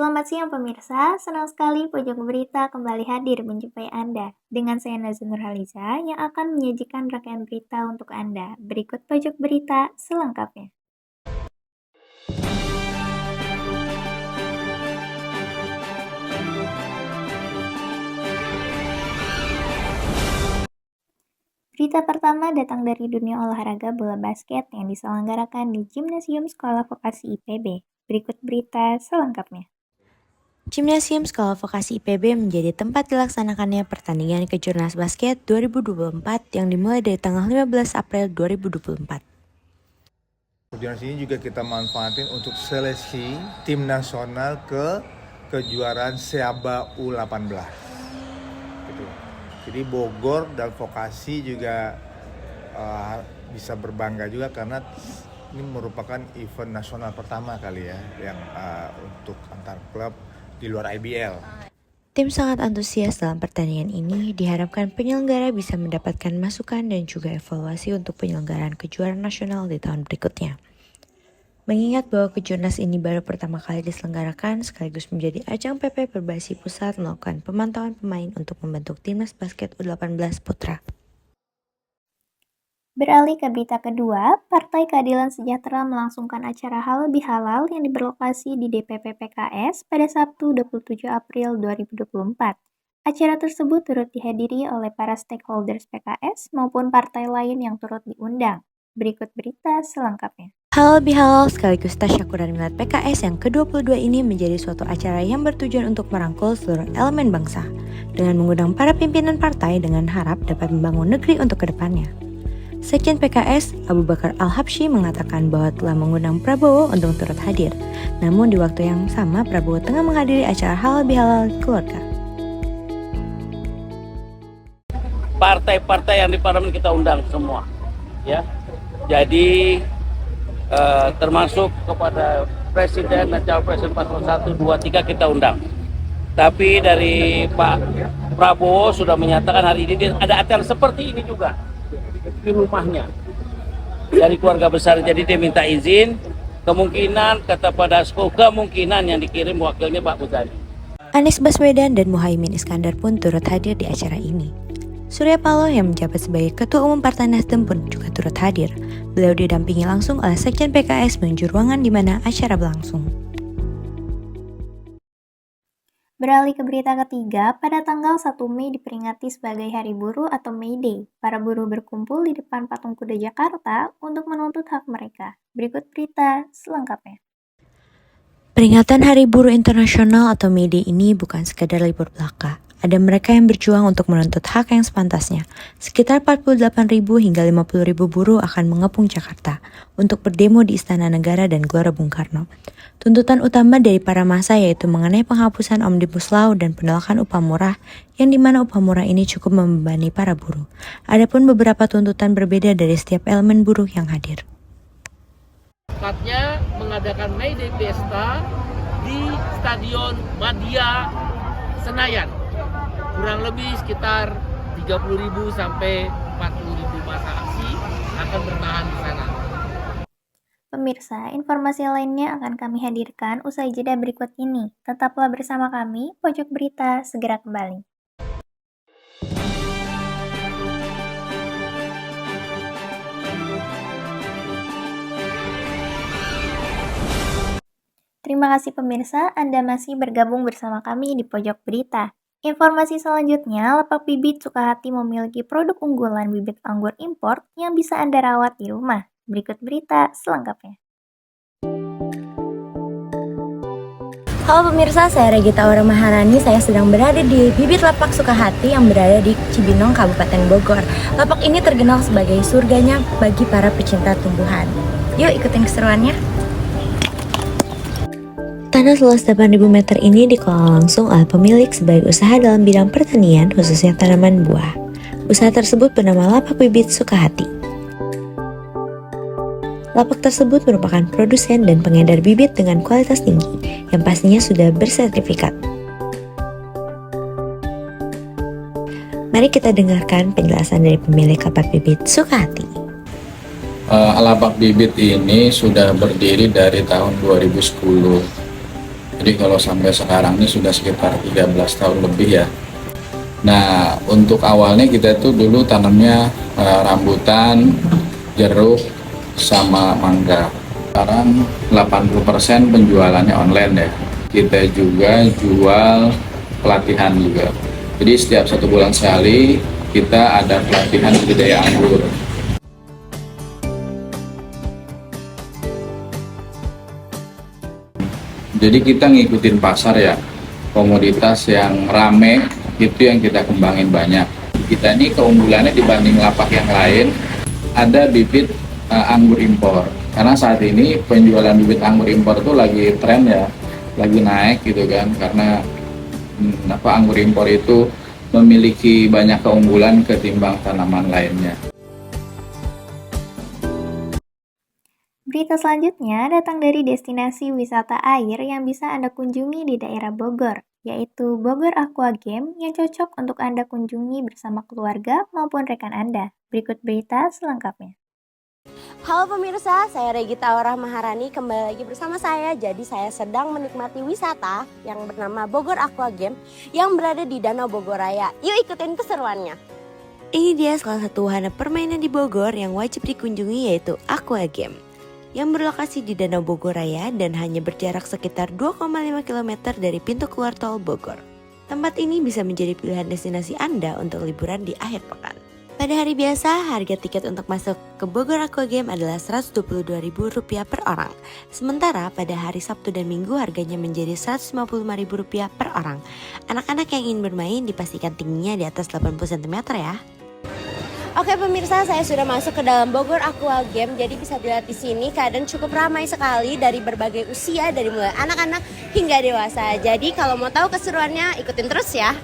Selamat siang pemirsa, senang sekali Pojok Berita kembali hadir menjumpai Anda. Dengan saya Nazia Nurhaliza yang akan menyajikan rangkaian berita untuk Anda. Berikut Pojok Berita selengkapnya. Berita pertama datang dari dunia olahraga bola basket yang diselenggarakan di Gimnasium Sekolah Vokasi IPB. Berikut berita selengkapnya. Gimnasium Sekolah Vokasi IPB menjadi tempat dilaksanakannya pertandingan Kejurnas Basket 2024 yang dimulai dari tanggal 15 April 2024. Kejurnas ini juga kita manfaatin untuk seleksi tim nasional ke kejuaraan SEABA U18. Gitu. Jadi Bogor dan Vokasi juga bisa berbangga juga karena ini merupakan event nasional pertama kali ya yang untuk antar klub di luar IBL. Tim sangat antusias dalam pertandingan ini, diharapkan penyelenggara bisa mendapatkan masukan dan juga evaluasi untuk penyelenggaraan kejuaraan nasional di tahun berikutnya. Mengingat bahwa Kejurnas ini baru pertama kali diselenggarakan sekaligus menjadi ajang PP Perbasi Pusat melakukan pemantauan pemain untuk membentuk Timnas Basket U18 Putra. Beralih ke berita kedua, Partai Keadilan Sejahtera melangsungkan acara Halal Bihalal yang berlokasi di DPP PKS pada Sabtu 27 April 2024. Acara tersebut turut dihadiri oleh para stakeholders PKS maupun partai lain yang turut diundang. Berikut berita selengkapnya. Halal Bihalal sekaligus tasyakuran milad PKS yang ke-22 ini menjadi suatu acara yang bertujuan untuk merangkul seluruh elemen bangsa dengan mengundang para pimpinan partai dengan harap dapat membangun negeri untuk kedepannya. Sekjen PKS, Abu Bakar Al-Habsyi mengatakan bahwa telah mengundang Prabowo untuk turut hadir. Namun di waktu yang sama Prabowo tengah menghadiri acara Halal Bihalal keluarga. Partai-partai yang di parlemen kita undang semua, ya. Jadi termasuk kepada Presiden dan Cawapres Paslon 1, 2, 3 kita undang. Tapi dari Pak Prabowo sudah menyatakan hari ini ada acara seperti ini juga di rumahnya dari keluarga besar. Jadi dia minta izin, kemungkinan kata Pak Dasko kemungkinan yang dikirim wakilnya Pak Muzani. Anies Baswedan dan Muhaimin Iskandar pun turut hadir di acara ini. Surya Paloh yang menjabat sebagai Ketua Umum Partai Nasdem pun juga turut hadir. Beliau didampingi langsung oleh Sekjen PKS menuju ruangan di mana acara berlangsung. Beralih ke berita ketiga, pada tanggal 1 Mei diperingati sebagai Hari Buruh atau May Day. Para buruh berkumpul di depan Patung Kuda Jakarta untuk menuntut hak mereka. Berikut berita selengkapnya. Peringatan Hari Buruh Internasional atau May Day ini bukan sekadar libur belaka. Ada mereka yang berjuang untuk menuntut hak yang sepantasnya. Sekitar 48.000 hingga 50.000 buruh akan mengepung Jakarta untuk berdemo di Istana Negara dan Gelora Bung Karno. Tuntutan utama dari para massa yaitu mengenai penghapusan Omnibus Law dan penolakan upah murah, yang dimana upah murah ini cukup membebani para buruh. Adapun beberapa tuntutan berbeda dari setiap elemen buruh yang hadir. Tepatnya mengadakan May Day Fiesta di Stadion Madia Senayan. Kurang lebih sekitar 30.000 sampai 40.000 massa aksi akan bertahan di sana. Pemirsa, informasi lainnya akan kami hadirkan usai jeda berikut ini. Tetaplah bersama kami, Pojok Berita segera kembali. Terima kasih pemirsa, Anda masih bergabung bersama kami di Pojok Berita. Informasi selanjutnya, Lapak Bibit Sukahati memiliki produk unggulan bibit anggur impor yang bisa Anda rawat di rumah. Berikut berita selengkapnya. Halo pemirsa, saya Regita Aura Maharani. Saya sedang berada di Bibit Lapak Sukahati yang berada di Cibinong, Kabupaten Bogor. Lapak ini terkenal sebagai surganya bagi para pecinta tumbuhan. Yuk ikutin keseruannya. Tanah seluas 8.000 meter ini dikelola langsung oleh pemilik sebagai usaha dalam bidang pertanian, khususnya tanaman buah. Usaha tersebut bernama Lapak Bibit Sukahati. Lapak tersebut merupakan produsen dan pengedar bibit dengan kualitas tinggi, yang pastinya sudah bersertifikat. Mari kita dengarkan penjelasan dari pemilik Lapak Bibit Sukahati. Lapak Bibit ini sudah berdiri dari tahun 2010. Jadi kalau sampai sekarang ini sudah sekitar 13 tahun lebih ya. Nah, untuk awalnya kita itu dulu tanamnya rambutan, jeruk, sama mangga. Sekarang 80% penjualannya online ya. Kita juga jual pelatihan juga. Jadi setiap 1 bulan sekali kita ada pelatihan budidaya anggur. Jadi kita ngikutin pasar ya, komoditas yang rame itu yang kita kembangin banyak. Kita ini keunggulannya dibanding lapak yang lain, ada bibit anggur impor. Karena saat ini penjualan bibit anggur impor itu lagi tren ya, lagi naik gitu kan. Karena anggur impor itu memiliki banyak keunggulan ketimbang tanaman lainnya. Berita selanjutnya datang dari destinasi wisata air yang bisa Anda kunjungi di daerah Bogor, yaitu Bogor Aqua Game yang cocok untuk Anda kunjungi bersama keluarga maupun rekan Anda. Berikut berita selengkapnya. Halo pemirsa, saya Regita Aura Maharani kembali lagi bersama saya. Jadi saya sedang menikmati wisata yang bernama Bogor Aqua Game yang berada di Danau Bogor Raya. Yuk ikutin keseruannya. Ini dia salah satu wahana permainan di Bogor yang wajib dikunjungi, yaitu Aqua Game, yang berlokasi di Danau Bogor Raya dan hanya berjarak sekitar 2,5 km dari pintu keluar tol Bogor. Tempat ini bisa menjadi pilihan destinasi Anda untuk liburan di akhir pekan. Pada hari biasa, harga tiket untuk masuk ke Bogor Aqua Game adalah Rp122.000 per orang. Sementara pada hari Sabtu dan Minggu harganya menjadi Rp155.000 per orang. Anak-anak yang ingin bermain dipastikan tingginya di atas 80 cm ya. Oke pemirsa, saya sudah masuk ke dalam Bogor Aqua Game. Jadi bisa dilihat di sini keadaan cukup ramai sekali dari berbagai usia, dari mulai anak-anak hingga dewasa. Jadi kalau mau tahu keseruannya, ikutin terus ya.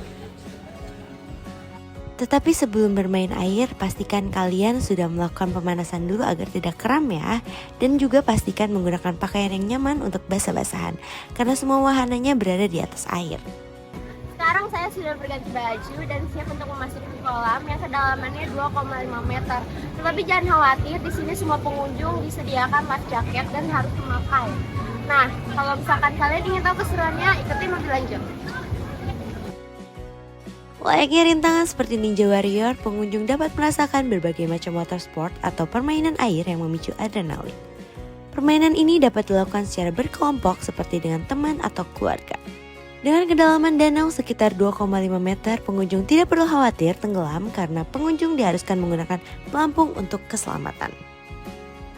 Tetapi sebelum bermain air, pastikan kalian sudah melakukan pemanasan dulu agar tidak kram ya. Dan juga pastikan menggunakan pakaian yang nyaman untuk basah-basahan, karena semua wahananya berada di atas air. Sekarang saya sudah berganti baju dan siap untuk memasuki kolam yang kedalamannya 2,5 meter. Tetapi jangan khawatir, di sini semua pengunjung disediakan life jacket dan harus memakai. Nah, kalau misalkan kalian ingin tahu keseruannya, ikutin lebih lanjut. Layaknya rintangan seperti Ninja Warrior, pengunjung dapat merasakan berbagai macam water sport atau permainan air yang memicu adrenalin. Permainan ini dapat dilakukan secara berkelompok seperti dengan teman atau keluarga. Dengan kedalaman danau sekitar 2,5 meter, pengunjung tidak perlu khawatir tenggelam karena pengunjung diharuskan menggunakan pelampung untuk keselamatan.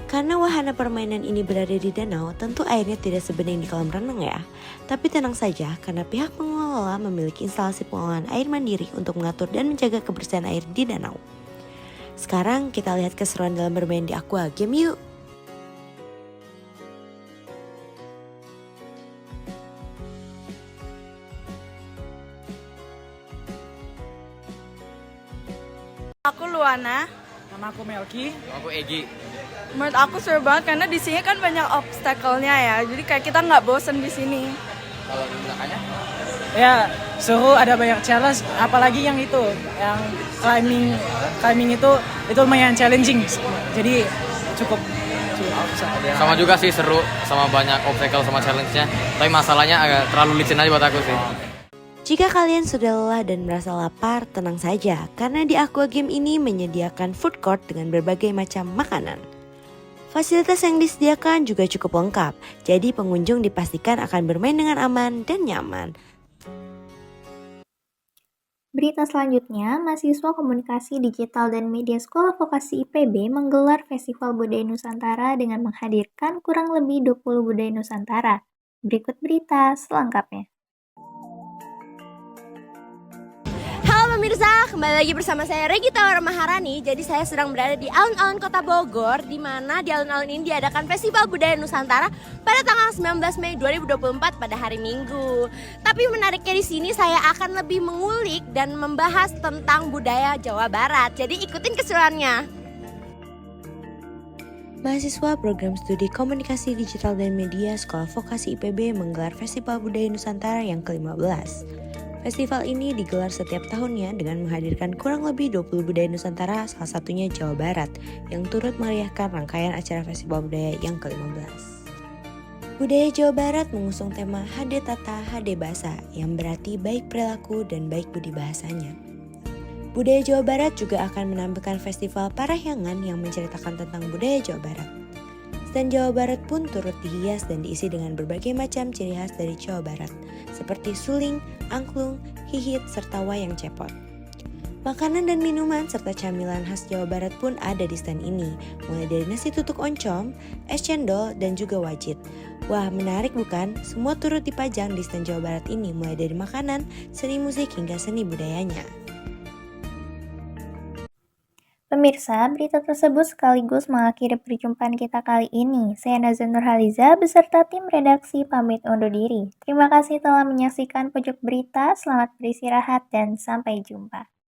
Karena wahana permainan ini berada di danau, tentu airnya tidak sebening di kolam renang ya. Tapi tenang saja, karena pihak pengelola memiliki instalasi pengolahan air mandiri untuk mengatur dan menjaga kebersihan air di danau. Sekarang kita lihat keseruan dalam bermain di Aqua Game yuk! Aku Luana. Nama aku Melki. Aku Egi. Menurut aku seru banget karena di sini kan banyak obstacle-nya ya. Jadi kayak kita nggak bosen di sini. Kalau rintangannya? Ya, seru, ada banyak challenge, apalagi yang itu, yang climbing itu lumayan challenging. Jadi cukup Sama juga sih, seru, sama banyak obstacle sama challenge-nya. Tapi masalahnya agak terlalu licin aja buat aku sih. Jika kalian sudah lelah dan merasa lapar, tenang saja, karena di Aqua Game ini menyediakan food court dengan berbagai macam makanan. Fasilitas yang disediakan juga cukup lengkap, jadi pengunjung dipastikan akan bermain dengan aman dan nyaman. Berita selanjutnya, mahasiswa komunikasi digital dan media Sekolah Vokasi IPB menggelar Festival Budaya Nusantara dengan menghadirkan kurang lebih 20 budaya Nusantara. Berikut berita selengkapnya. Halo pemirsa, kembali lagi bersama saya Regita Aura Maharani. Jadi saya sedang berada di alun-alun Kota Bogor, di mana di alun-alun ini diadakan Festival Budaya Nusantara pada tanggal 19 Mei 2024 pada hari Minggu. Tapi menariknya di sini saya akan lebih mengulik dan membahas tentang budaya Jawa Barat. Jadi ikutin keseruannya. Mahasiswa Program Studi Komunikasi Digital dan Media Sekolah Vokasi IPB menggelar Festival Budaya Nusantara yang ke-15. Festival ini digelar setiap tahunnya dengan menghadirkan kurang lebih 20 budaya Nusantara, salah satunya Jawa Barat, yang turut meriahkan rangkaian acara Festival Budaya yang ke-15. Budaya Jawa Barat mengusung tema HD Tata HD Bahasa yang berarti baik perilaku dan baik budi bahasanya. Budaya Jawa Barat juga akan menampilkan festival Parahyangan yang menceritakan tentang budaya Jawa Barat. Stand Jawa Barat pun turut dihias dan diisi dengan berbagai macam ciri khas dari Jawa Barat, seperti suling, angklung, hihit, serta wayang cepot. Makanan dan minuman serta camilan khas Jawa Barat pun ada di stand ini, mulai dari nasi tutuk oncom, es cendol, dan juga wajit. Wah, menarik bukan? Semua turut dipajang di stand Jawa Barat ini, mulai dari makanan, seni musik, hingga seni budayanya. Pemirsa, berita tersebut sekaligus mengakhiri perjumpaan kita kali ini. Saya Nazan Nurhaliza beserta tim redaksi pamit undur diri. Terima kasih telah menyaksikan Pojok Berita, selamat beristirahat dan sampai jumpa.